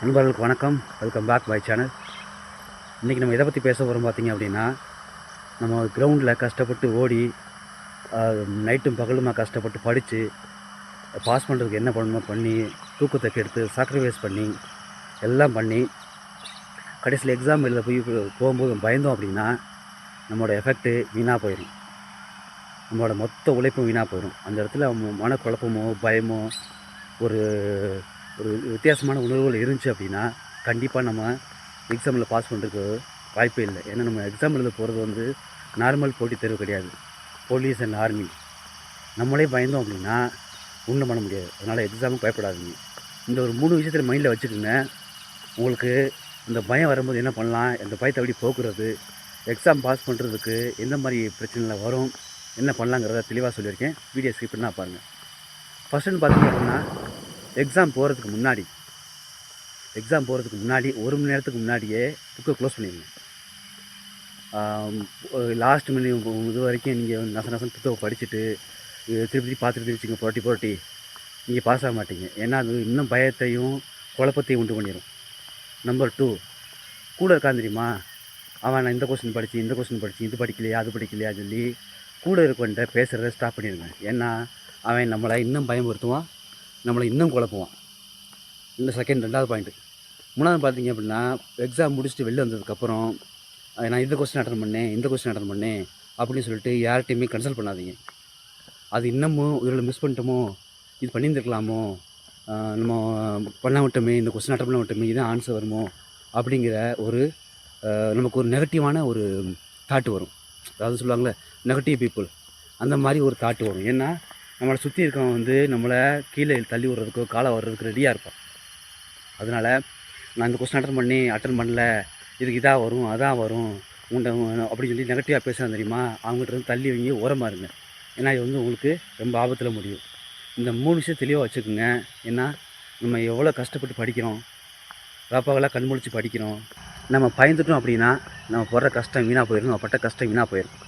நண்பர்களுக்கு வணக்கம். Welcome back my channel. இன்றைக்கி நம்ம எதை பற்றி பேச போகிறோம் பார்த்திங்க அப்படின்னா, நம்ம கிரவுண்டில் கஷ்டப்பட்டு ஓடி நைட்டும் பகலுமா கஷ்டப்பட்டு படித்து பாஸ் பண்ணுறதுக்கு என்ன பண்ணணுமோ பண்ணி, தூக்கத்தை கெடுத்து சாக்ரிஃபைஸ் பண்ணி எல்லாம் பண்ணி கடைசியில் எக்ஸாம் எழுத போகும்போது பயந்தோம் அப்படின்னா நம்மளோட எஃபெக்ட்டு வீணாக போயிடும். நம்மளோட மொத்த உழைப்பும் வீணாக போயிடும். அந்த இடத்துல மனக்குழப்பமோ பயமோ ஒரு ஒரு வித்தியாசமான உணர்வுகள் இருந்துச்சு அப்படின்னா கண்டிப்பாக நம்ம எக்ஸாமில் பாஸ் பண்ணுறதுக்கு வாய்ப்பே இல்லை. ஏன்னா நம்ம எக்ஸாம் எழுத போகிறது நார்மல் போட்டித் தேர்வு கிடையாது, போலீஸ் அண்ட் ஆர்மி. நம்மளே பயந்தோம் அப்படின்னா ஒன்றும் பண்ண முடியாது. அதனால் எக்ஸாமுக்கு பயப்படாதீங்க. இந்த ஒரு 3 விஷயத்தில் மைண்டில் வச்சுக்கோங்க. உங்களுக்கு இந்த பயம் வரும்போது என்ன பண்ணலாம், இந்த பயத்தை எப்படி போக்குறது, எக்ஸாம் பாஸ் பண்ணுறதுக்கு எந்த மாதிரி பிரச்சனைகள் வரும், என்ன பண்ணலாங்கிறத தெளிவாக சொல்லியிருக்கேன். வீடியோ ஸ்கிப் பண்ணால் பாருங்கள். ஃபஸ்ட்டுன்னு பார்த்தீங்க அப்படின்னா, எக்ஸாம் போகிறதுக்கு முன்னாடி 1 மணி நேரத்துக்கு முன்னாடியே புக்கை க்ளோஸ் பண்ணிடுங்க. லாஸ்ட் மணி இது வரைக்கும் நீங்கள் நசம் புக்கை படிச்சுட்டு திருப்பி பார்த்துட்டு வச்சுங்க புரட்டி நீங்கள் பாஸ் ஆக மாட்டீங்க. ஏன்னா அது இன்னும் பயத்தையும் குழப்பத்தையும் உண்டு பண்ணிடும். நம்பர் 2, கூட இருக்கான் தெரியுமா, அவன் நான் இந்த கொஸ்டின் படித்து இது படிக்கலையா அது படிக்கலையா சொல்லி கூட இருக்கவன்ட்ட பேசுகிறத ஸ்டாப் பண்ணிடுங்க. ஏன்னா அவன் நம்மளை இன்னும் பயமுறுத்துவான், நம்மளை இன்னும் குழப்புவான். இந்த ரெண்டாவது பாயிண்ட்டு. 3வது பார்த்தீங்க அப்படின்னா, எக்ஸாம் முடிச்சுட்டு வெளில வந்ததுக்கப்புறம் நான் இந்த கொஸ்டின் அட்டன் பண்ணேன் அப்படின்னு சொல்லிட்டு யார்கிட்டையுமே கன்சல்ட் பண்ணாதீங்க. அது இன்னமும் இதில் மிஸ் பண்ணிட்டோமோ, இது பண்ணியிருந்துருக்கலாமோ, நம்ம பண்ண விட்டோமே, இந்த கொஸ்டின் அட்டன் பண்ண விட்டோமே, இதான் ஆன்சர் வருமோ அப்படிங்கிற ஒரு நமக்கு ஒரு நெகட்டிவான ஒரு தாட்டு வரும். அதாவது சொல்லுவாங்களே நெகட்டிவ் பீப்புள், அந்த மாதிரி ஒரு தாட்டு வரும். ஏன்னா நம்மளை சுற்றி இருக்கவன் நம்மளை கீழே தள்ளி விடுறதுக்கோ காலை வர்றதுக்கு ரெடியாக இருப்பான். அதனால் நான் இந்த கொஸ்டின் அட்டன் பண்ணல, இதுக்கு இதாக வரும் அதான் வரும் உண்டை அப்படின்னு சொல்லி நெகட்டிவாக பேசுகிறான் தெரியுமா, அவங்ககிட்ட தள்ளி வைங்க, ஓரமாக இருங்க. ஏன்னா இது உங்களுக்கு ரொம்ப ஆபத்தில் முடியும். இந்த 3 விஷயம் தெளிவாக வச்சுக்கோங்க. ஏன்னா நம்ம எவ்வளோ கஷ்டப்பட்டு படிக்கிறோம், ராப்பாவெல்லாம் கண்முழிச்சு படிக்கிறோம். நம்ம பயந்துட்டோம் அப்படின்னா நம்ம படுற கஷ்டம் வீணாக போயிடும், நம்ம பட்ட கஷ்டம் வீணாக போயிடும்.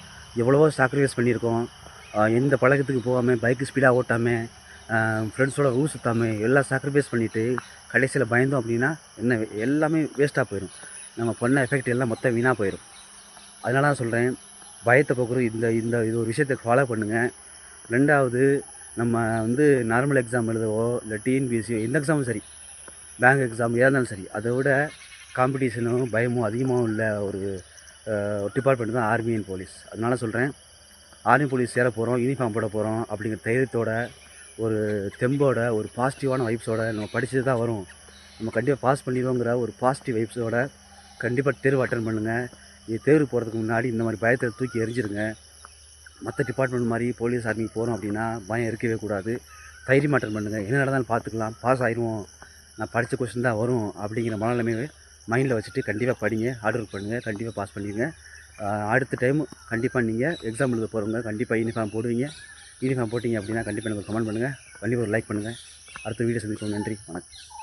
எவ்வளவோ சாக்ரிஃபைஸ் பண்ணியிருக்கோம். எந்த பழக்கத்துக்கு போகாமல், பைக்கு ஸ்பீடாக ஓட்டாமல், ஃப்ரெண்ட்ஸோட ஊர் சுற்றாமல் எல்லாம் சாக்ரிஃபைஸ் பண்ணிவிட்டு கடைசியில் பயந்தோம் அப்படின்னா எல்லாமே வேஸ்ட்டாக போயிடும். நம்ம பண்ண எஃபெக்ட் எல்லாம் மொத்தம் வீணாக போயிடும். அதனால தான் சொல்கிறேன், பயத்தை போக்குறது இது ஒரு விஷயத்தை ஃபாலோ பண்ணுங்கள். 2வது, நம்ம நார்மல் எக்ஸாம் எழுதவோ இல்லை டிஎன்பிஎஸ்சியோ எந்த எக்ஸாமும் சரி, பேங்க் எக்ஸாம் எதாக இருந்தாலும் சரி, அதை விட காம்படிஷனும் பயமும் அதிகமாகவும் உள்ள ஒரு டிபார்ட்மெண்ட் தான் ஆர்மி அண்ட் போலீஸ். அதனால சொல்கிறேன், ஆர்மி போலீஸ் சேர போகிறோம், யூனிஃபார்ம் போட போகிறோம் அப்படிங்கிற தைரியத்தோட, ஒரு தெம்போட, ஒரு பாசிட்டிவான வைப்ஸோட நம்ம படித்தது தான் வரும், நம்ம கண்டிப்பாக பாஸ் பண்ணிடுவோங்கிற ஒரு பாசிட்டிவ் வைப்ஸோட கண்டிப்பாக தேர்வு அட்டன் பண்ணுங்கள். இது தேர்வு போகிறதுக்கு முன்னாடி இந்த மாதிரி பயத்தை தூக்கி எறிஞ்சிருங்க. மற்ற டிபார்ட்மெண்ட் மாதிரி போலீஸ் ஆர்மிக்கு போகிறோம் அப்படின்னா பயம் இருக்கவே கூடாது. தைரியம் அட்டன் பண்ணுங்கள். என்ன நடந்தாலும் பார்த்துக்கலாம், பாஸ் ஆயிடுவோம், நான் படித்த கொஸ்டின் தான் வரும் அப்படிங்கிற மனநிலைமையை மைண்டில் வச்சுட்டு கண்டிப்பாக படிங்க, ஹார்ட் ஒர்க் பண்ணுங்கள், கண்டிப்பாக பாஸ் பண்ணிடுங்க. அடுத்த டைம் கண்டிப்பாக நீங்கள் எக்ஸாம் எழுத போகிறவங்க கண்டிப்பாக யூனிஃபார்ம் போடுவீங்க. யூனிஃபார்ம் போட்டிங்க அப்படின்னா கண்டிப்பாக எனக்கு கமெண்ட் பண்ணுங்கள், கண்டிப்பாக ஒரு லைக் பண்ணுங்கள். அடுத்த வீடியோ சந்திப்போம். நன்றி, வணக்கம்.